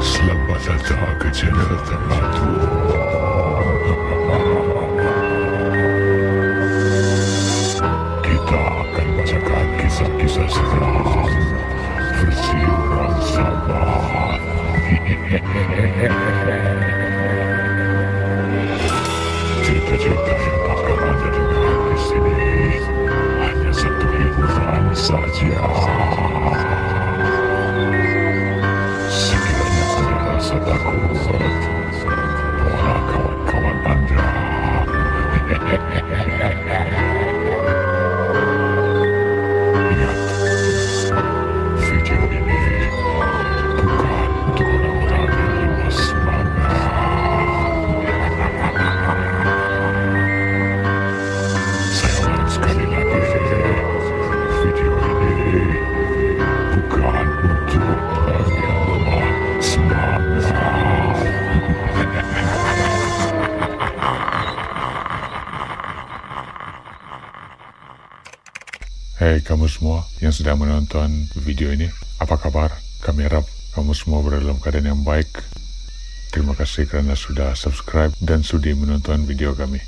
Selamat datang ke channel Teratur. Kita akan bacakan kisah-kisah seram versi orang sabar. Cerita-cerita yang akan Anda dengar di sini hanya satu hiburan saja. Sekiranya Anda rasa takut, bawa kawan-kawan Anda. Ingat, video ini bukan untuk orang-orang yang lemah semangat. Saya ulang sekali lagi, video ini bukan untuk orang yang lemah semangat. Hai kamu semua yang sedang menonton video ini, apa kabar? Kami harap kamu semua berada dalam keadaan yang baik. Terima kasih karena sudah subscribe dan sudi menonton video kami.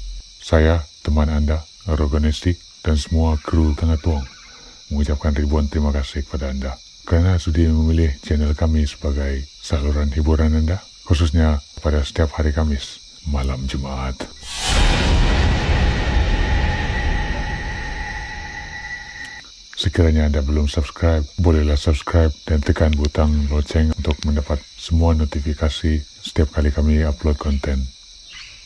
Saya, teman Anda, Rogonesti, dan semua kru Tengah Tuang mengucapkan ribuan terima kasih kepada Anda karena sudi memilih channel kami sebagai saluran hiburan Anda, khususnya pada setiap hari Kamis, malam Jumat. Sekiranya Anda belum subscribe, bolehlah subscribe dan tekan butang lonceng untuk mendapat semua notifikasi setiap kali kami upload konten.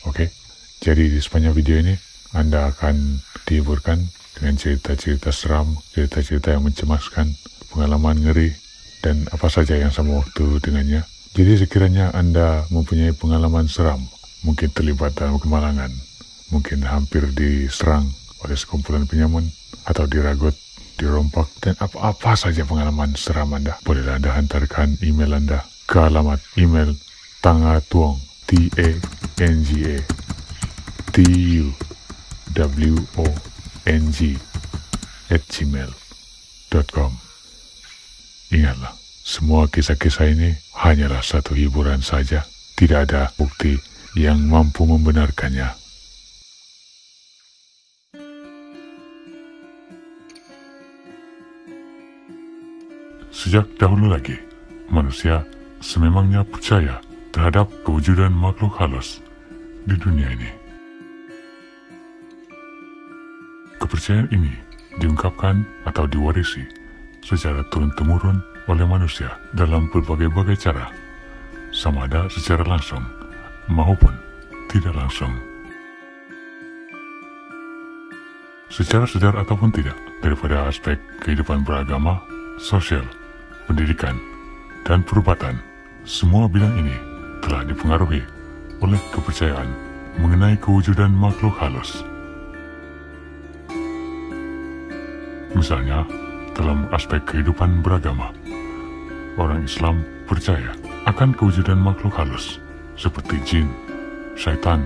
Oke? Jadi di sepanjang video ini, Anda akan dihiburkan dengan cerita-cerita seram, cerita-cerita yang mencemaskan, pengalaman ngeri, dan apa saja yang sama waktu dengannya. Jadi sekiranya Anda mempunyai pengalaman seram, mungkin terlibat dalam kemalangan, mungkin hampir diserang oleh sekumpulan penyamun, atau diragut, dirompak, dan apa-apa saja pengalaman seram Anda, bolehlah Anda hantarkan email Anda ke alamat email tangatuong tangatuong@gmail.com. Ingatlah, semua kisah-kisah ini hanyalah satu hiburan saja, tidak ada bukti yang mampu membenarkannya. Sejak dahulu lagi, manusia sememangnya percaya terhadap kewujudan makhluk halus di dunia ini. Kepercayaan ini diungkapkan atau diwarisi secara turun-temurun oleh manusia dalam berbagai-bagai cara, sama ada secara langsung maupun tidak langsung. Secara sadar ataupun tidak, daripada aspek kehidupan beragama, sosial, pendidikan, dan perubatan, semua bidang ini telah dipengaruhi oleh kepercayaan mengenai kewujudan makhluk halus. Misalnya, dalam aspek kehidupan beragama, orang Islam percaya akan kewujudan makhluk halus seperti jin, syaitan,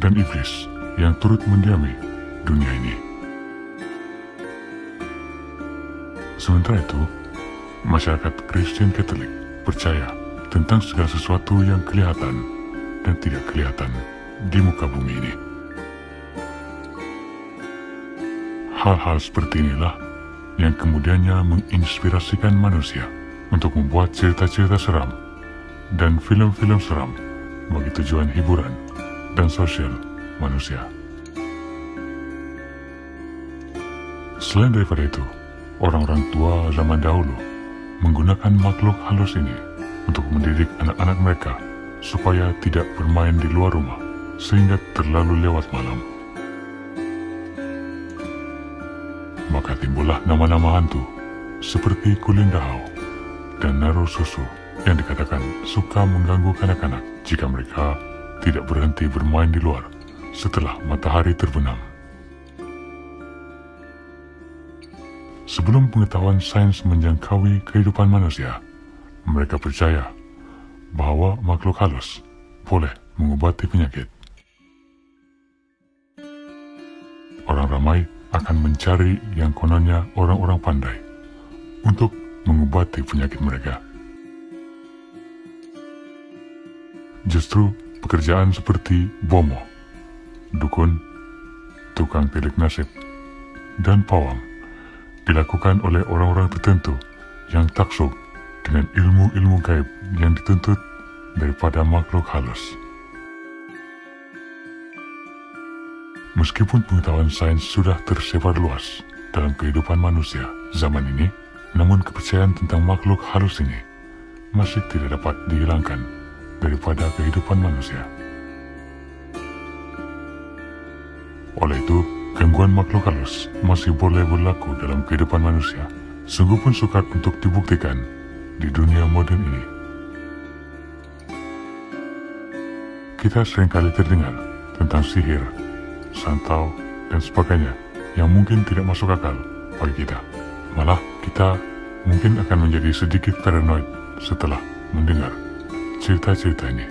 dan iblis yang turut mendiami dunia ini. Sementara itu, masyarakat Kristen Katolik percaya tentang segala sesuatu yang kelihatan dan tidak kelihatan di muka bumi ini. Hal-hal seperti inilah yang kemudiannya menginspirasikan manusia untuk membuat cerita-cerita seram dan film-film seram bagi tujuan hiburan dan sosial manusia. Selain daripada itu, orang-orang tua zaman dahulu menggunakan makhluk halus ini untuk mendidik anak-anak mereka supaya tidak bermain di luar rumah sehingga terlalu lewat malam. Maka timbullah nama-nama hantu seperti Kulindahau dan Naro Susu yang dikatakan suka mengganggu kanak-kanak jika mereka tidak berhenti bermain di luar setelah matahari terbenam. Sebelum pengetahuan sains menjangkaui kehidupan manusia, mereka percaya bahwa makhluk halus boleh mengobati penyakit. Orang ramai akan mencari yang kononnya orang-orang pandai untuk mengobati penyakit mereka. Justru pekerjaan seperti bomo, dukun, tukang tilik nasib, dan pawang dilakukan oleh orang-orang tertentu yang taksub dengan ilmu-ilmu gaib yang dituntut daripada makhluk halus. Meskipun pengetahuan sains sudah tersebar luas dalam kehidupan manusia zaman ini, namun kepercayaan tentang makhluk halus ini masih tidak dapat dihilangkan daripada kehidupan manusia. Oleh itu, gangguan makhluk halus masih boleh berlaku dalam kehidupan manusia, sungguh pun sukar untuk dibuktikan di dunia modern ini. Kita seringkali terdengar tentang sihir, santau, dan sebagainya yang mungkin tidak masuk akal bagi kita. Malah kita mungkin akan menjadi sedikit paranoid setelah mendengar cerita-cerita ini.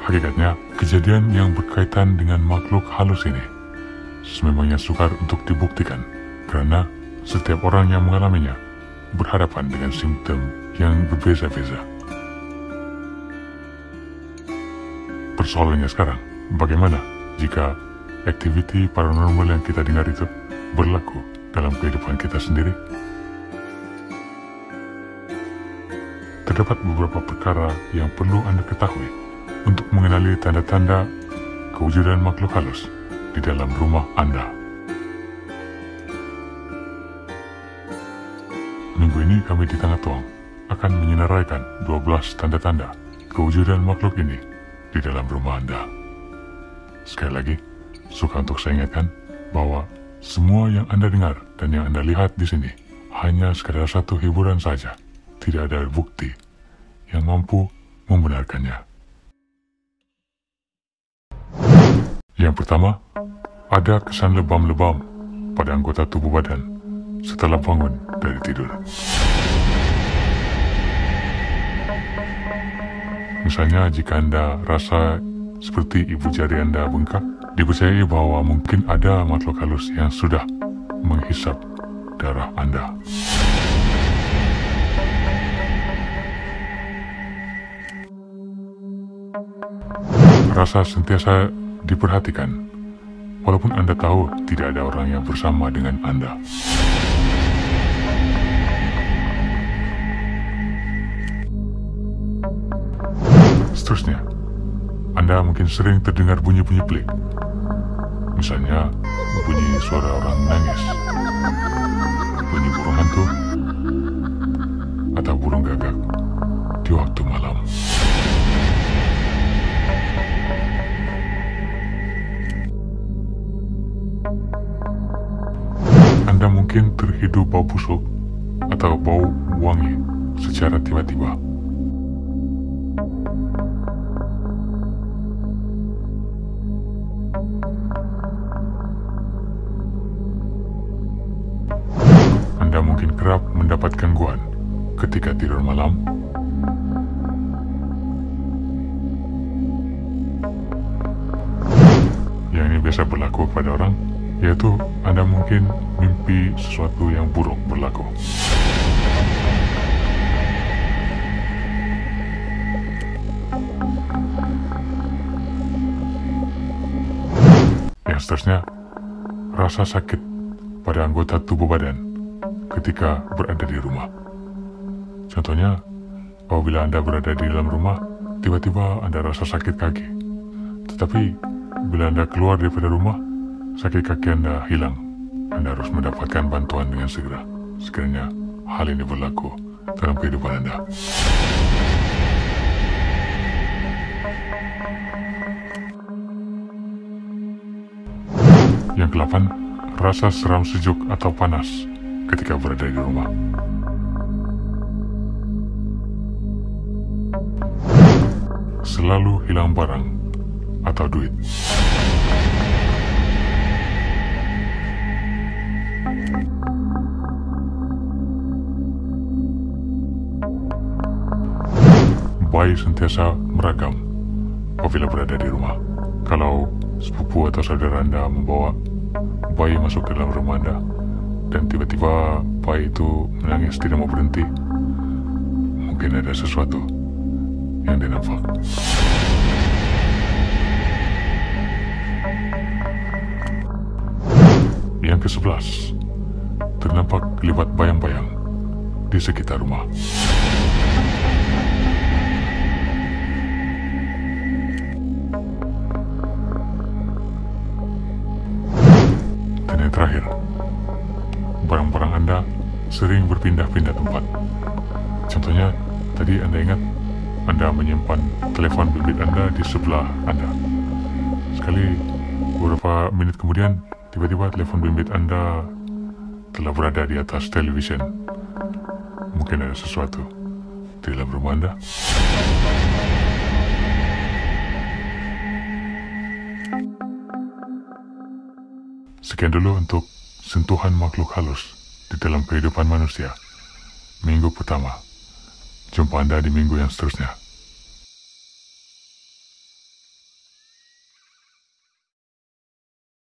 Hakikatnya, kejadian yang berkaitan dengan makhluk halus ini sememangnya sukar untuk dibuktikan, karena setiap orang yang mengalaminya berhadapan dengan simptom yang berbeza-beza. Persoalannya sekarang, bagaimana jika aktiviti paranormal yang kita dengar itu berlaku dalam kehidupan kita sendiri? Terdapat beberapa perkara yang perlu Anda ketahui untuk mengenali tanda-tanda kewujudan makhluk halus di dalam rumah Anda. Minggu ini kami di Tengah Tuang akan menyenaraikan 12 tanda-tanda kewujudan makhluk ini di dalam rumah Anda. Sekali lagi, suka untuk saya ingatkan bahwa semua yang Anda dengar dan yang Anda lihat di sini hanya sekadar satu hiburan saja. Tidak ada bukti yang mampu membenarkannya. Yang pertama, ada kesan lebam-lebam pada anggota tubuh badan setelah bangun dari tidur. Misalnya, jika Anda rasa seperti ibu jari Anda bengkak, dipercayai bahwa mungkin ada makhluk halus yang sudah menghisap darah Anda. Rasa sentiasa diperhatikan, walaupun Anda tahu tidak ada orang yang bersama dengan Anda. Seterusnya, Anda mungkin sering terdengar bunyi-bunyi pelik. Misalnya, bunyi suara orang menangis, bunyi burung hantu, atau burung gagak di waktu malam. Anda mungkin terhidup bau busuk atau bau wangi secara tiba-tiba. Anda mungkin kerap mendapat gangguan ketika tidur malam. Yang ini biasa berlaku pada orang, yaitu Anda mungkin mimpi sesuatu yang buruk berlaku. Yang seterusnya, rasa sakit pada anggota tubuh badan ketika berada di rumah. Contohnya, apabila Anda berada di dalam rumah, tiba-tiba Anda rasa sakit kaki. Tetapi, bila Anda keluar daripada rumah, sakit kaki Anda hilang. Anda harus mendapatkan bantuan dengan segera, sekiranya hal ini berlaku dalam kehidupan Anda. Yang ke-8, rasa seram sejuk atau panas ketika berada di rumah. Selalu hilang barang atau duit. Bayi sentiasa meragam apabila berada di rumah. Kalau sepupu atau saudara Anda membawa bayi masuk ke dalam rumah Anda, dan tiba-tiba bayi itu menangis tidak mau berhenti, mungkin ada sesuatu yang dia nampak. Yang ke-11, ternampak kelibat bayang-bayang di sekitar rumah. Dan yang terakhir, barang-barang Anda sering berpindah-pindah tempat. Contohnya, tadi Anda ingat Anda menyimpan telepon bimbit Anda di sebelah Anda. Sekali beberapa menit kemudian, tiba-tiba telepon bimbit Anda telah berada di atas televisyen. Mungkin ada sesuatu di dalam rumah Anda. Sekian dulu untuk sentuhan makhluk halus di dalam kehidupan manusia. Minggu pertama. Jumpa Anda di minggu yang seterusnya.